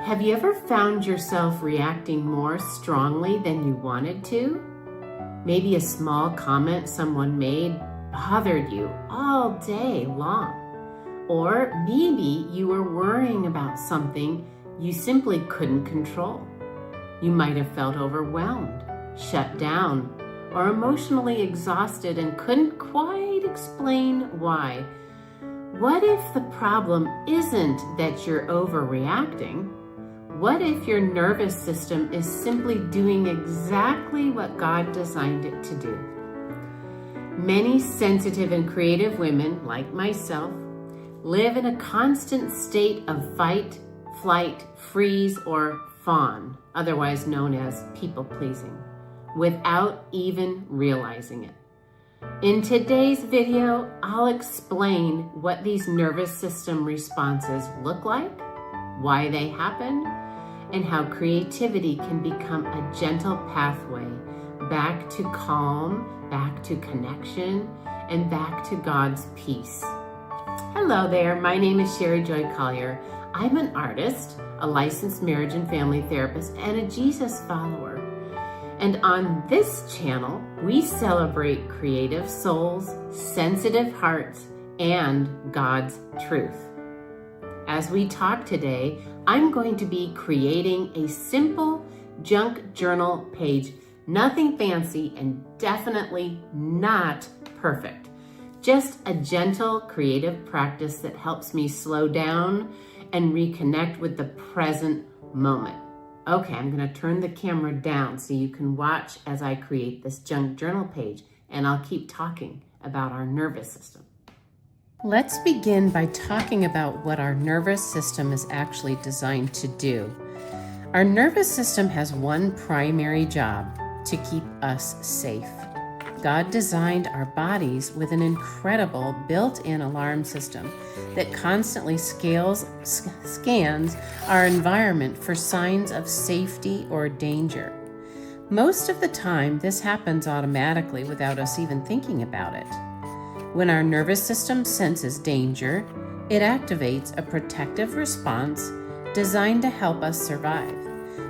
Have you ever found yourself reacting more strongly than you wanted to? Maybe a small comment someone made bothered you all day long. Or maybe you were worrying about something you simply couldn't control. You might have felt overwhelmed, shut down, or emotionally exhausted and couldn't quite explain why. What if the problem isn't that you're overreacting? What if your nervous system is simply doing exactly what God designed it to do? Many sensitive and creative women, like myself, live in a constant state of fight, flight, freeze, or fawn, otherwise known as people-pleasing, without even realizing it. In today's video, I'll explain what these nervous system responses look like, why they happen, and how creativity can become a gentle pathway back to calm, back to connection, and back to God's peace. Hello there, my name is Sherry Joy Collier. I'm an artist, a licensed marriage and family therapist, and a Jesus follower. And on this channel, we celebrate creative souls, sensitive hearts, and God's truth. As we talk today, I'm going to be creating a simple junk journal page. Nothing fancy and definitely not perfect. Just a gentle creative practice that helps me slow down and reconnect with the present moment. Okay, I'm going to turn the camera down so you can watch as I create this junk journal page, and I'll keep talking about our nervous system. Let's begin by talking about what our nervous system is actually designed to do. Our nervous system has one primary job: to keep us safe. God designed our bodies with an incredible built-in alarm system that constantly scans our environment for signs of safety or danger. Most of the time, this happens automatically without us even thinking about it. When our nervous system senses danger, it activates a protective response designed to help us survive.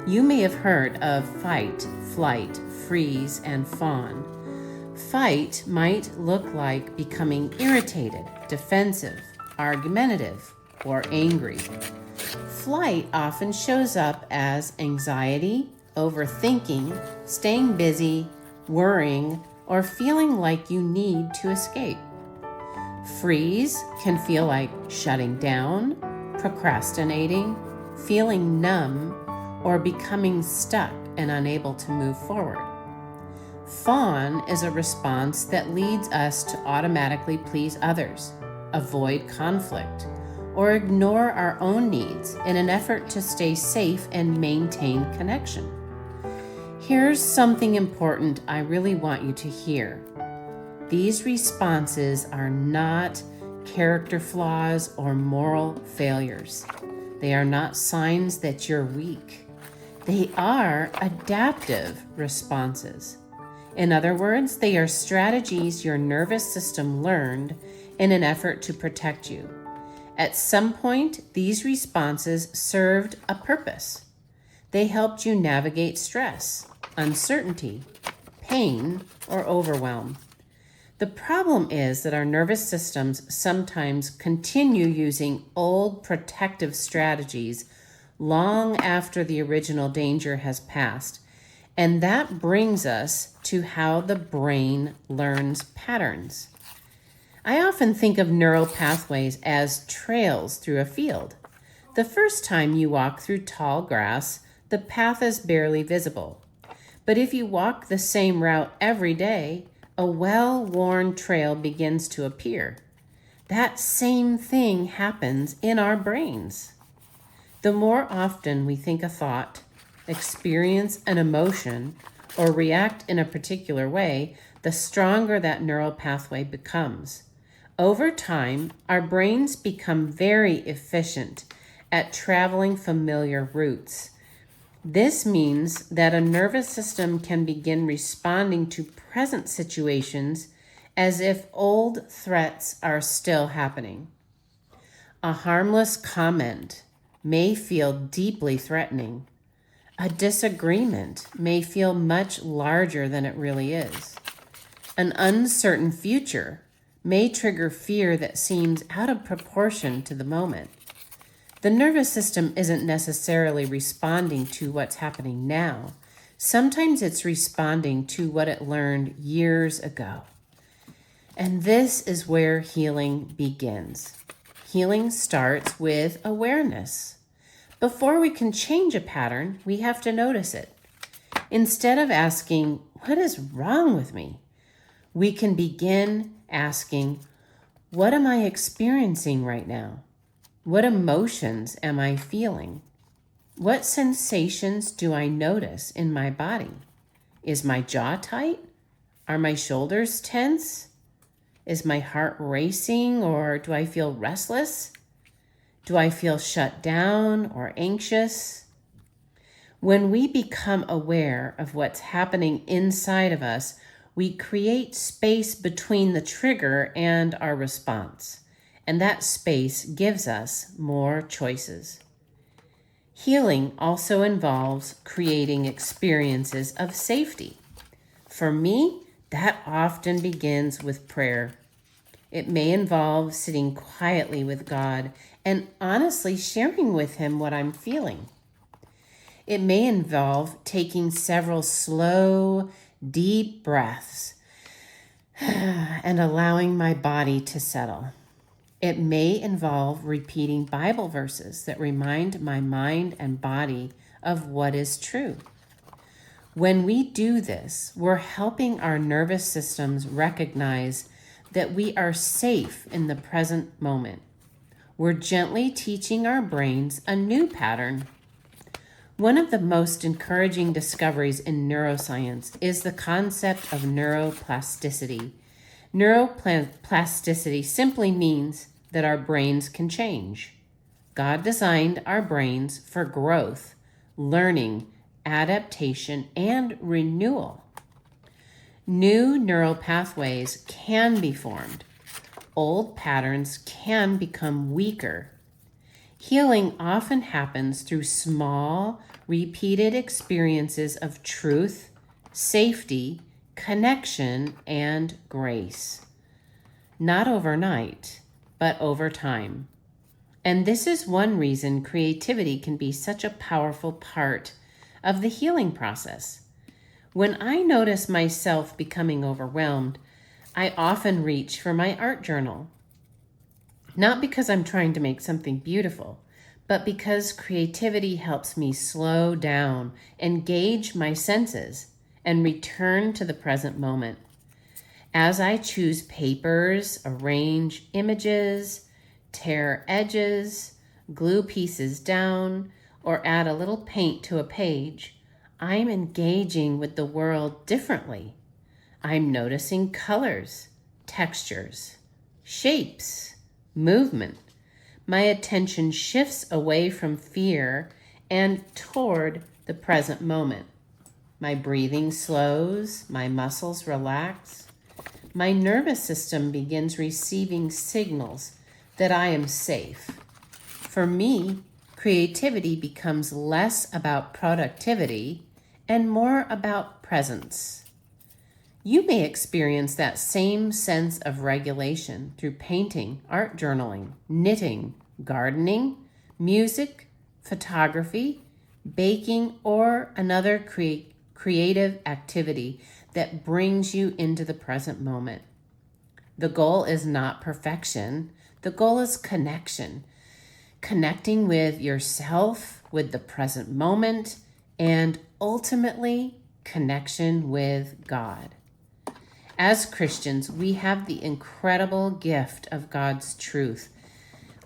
You may have heard of fight, flight, freeze, and fawn. Fight might look like becoming irritated, defensive, argumentative, or angry. Flight often shows up as anxiety, overthinking, staying busy, worrying, or feeling like you need to escape. Freeze can feel like shutting down, procrastinating, feeling numb, or becoming stuck and unable to move forward. Fawn is a response that leads us to automatically please others, avoid conflict, or ignore our own needs in an effort to stay safe and maintain connection. Here's something important I really want you to hear. These responses are not character flaws or moral failures. They are not signs that you're weak. They are adaptive responses. In other words, they are strategies your nervous system learned in an effort to protect you. At some point, these responses served a purpose. They helped you navigate stress, uncertainty, pain, or overwhelm. The problem is that our nervous systems sometimes continue using old protective strategies long after the original danger has passed. And that brings us to how the brain learns patterns. I often think of neural pathways as trails through a field. The first time you walk through tall grass, the path is barely visible. But if you walk the same route every day, a well-worn trail begins to appear. That same thing happens in our brains. The more often we think a thought, experience an emotion, or react in a particular way, the stronger that neural pathway becomes. Over time, our brains become very efficient at traveling familiar routes. This means that a nervous system can begin responding to present situations as if old threats are still happening. A harmless comment, may feel deeply threatening. A disagreement may feel much larger than it really is. An uncertain future may trigger fear that seems out of proportion to the moment. The nervous system isn't necessarily responding to what's happening now. Sometimes it's responding to what it learned years ago. And this is where healing begins. Healing starts with awareness. Before we can change a pattern, we have to notice it. Instead of asking, "What is wrong with me?" we can begin asking, "What am I experiencing right now? What emotions am I feeling? What sensations do I notice in my body? Is my jaw tight? Are my shoulders tense? Is my heart racing, or do I feel restless? Do I feel shut down or anxious?" When we become aware of what's happening inside of us, we create space between the trigger and our response, and that space gives us more choices. Healing also involves creating experiences of safety. For me, that often begins with prayer. It may involve sitting quietly with God and honestly sharing with Him what I'm feeling. It may involve taking several slow, deep breaths and allowing my body to settle. It may involve repeating Bible verses that remind my mind and body of what is true. When we do this, we're helping our nervous systems recognize that we are safe in the present moment. We're gently teaching our brains a new pattern. One of the most encouraging discoveries in neuroscience is the concept of neuroplasticity. Neuroplasticity simply means that our brains can change. God designed our brains for growth, learning, adaptation, and renewal. New neural pathways can be formed. Old patterns can become weaker. Healing often happens through small, repeated experiences of truth, safety, connection, and grace. Not overnight, but over time. And this is one reason creativity can be such a powerful part of the healing process. When I notice myself becoming overwhelmed, I often reach for my art journal. Not because I'm trying to make something beautiful, but because creativity helps me slow down, engage my senses, and return to the present moment. As I choose papers, arrange images, tear edges, glue pieces down, or add a little paint to a page, I'm engaging with the world differently. I'm noticing colors, textures, shapes, movement. My attention shifts away from fear and toward the present moment. My breathing slows, my muscles relax. My nervous system begins receiving signals that I am safe. For me, creativity becomes less about productivity and more about presence. You may experience that same sense of regulation through painting, art journaling, knitting, gardening, music, photography, baking, or another creative activity that brings you into the present moment. The goal is not perfection. The goal is connection. Connecting with yourself, with the present moment, and ultimately connection with God. As Christians, we have the incredible gift of God's truth.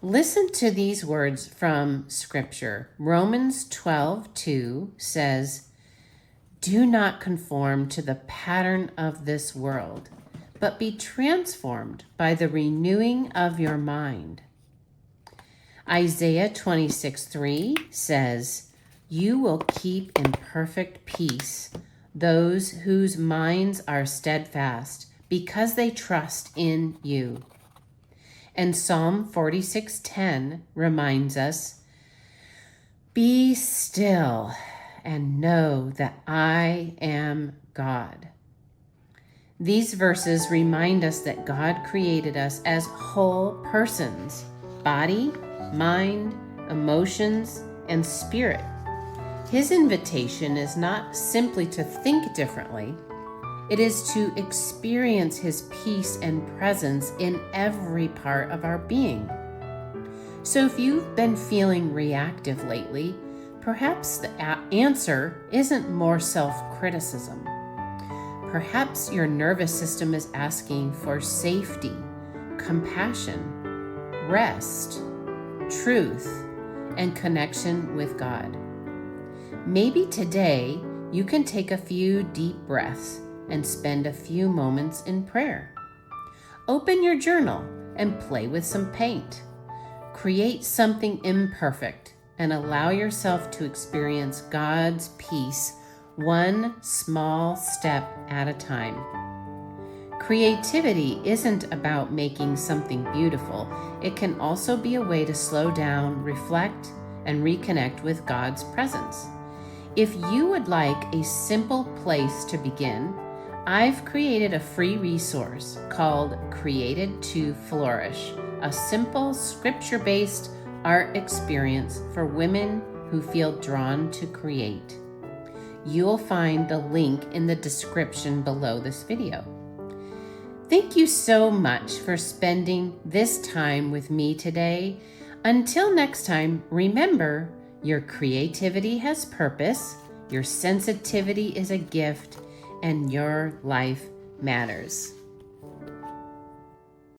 Listen to these words from Scripture. Romans 12:2 says, "Do not conform to the pattern of this world, but be transformed by the renewing of your mind." Isaiah 26:3 says, "You will keep in perfect peace those whose minds are steadfast, because they trust in you." And Psalm 46:10 reminds us, Be still and know that I am God. These verses remind us that God created us as whole persons, body, mind, emotions, and spirit. His invitation is not simply to think differently, it is to experience His peace and presence in every part of our being. So if you've been feeling reactive lately, perhaps the answer isn't more self-criticism. Perhaps your nervous system is asking for safety, compassion, rest, truth, and connection with God. Maybe today you can take a few deep breaths and spend a few moments in prayer. Open your journal and play with some paint. Create something imperfect and allow yourself to experience God's peace one small step at a time. Creativity isn't about making something beautiful. It can also be a way to slow down, reflect, and reconnect with God's presence. If you would like a simple place to begin, I've created a free resource called Created to Flourish, a simple scripture-based art experience for women who feel drawn to create. You'll find the link in the description below this video. Thank you so much for spending this time with me today. Until next time, remember, your creativity has purpose, your sensitivity is a gift, and your life matters.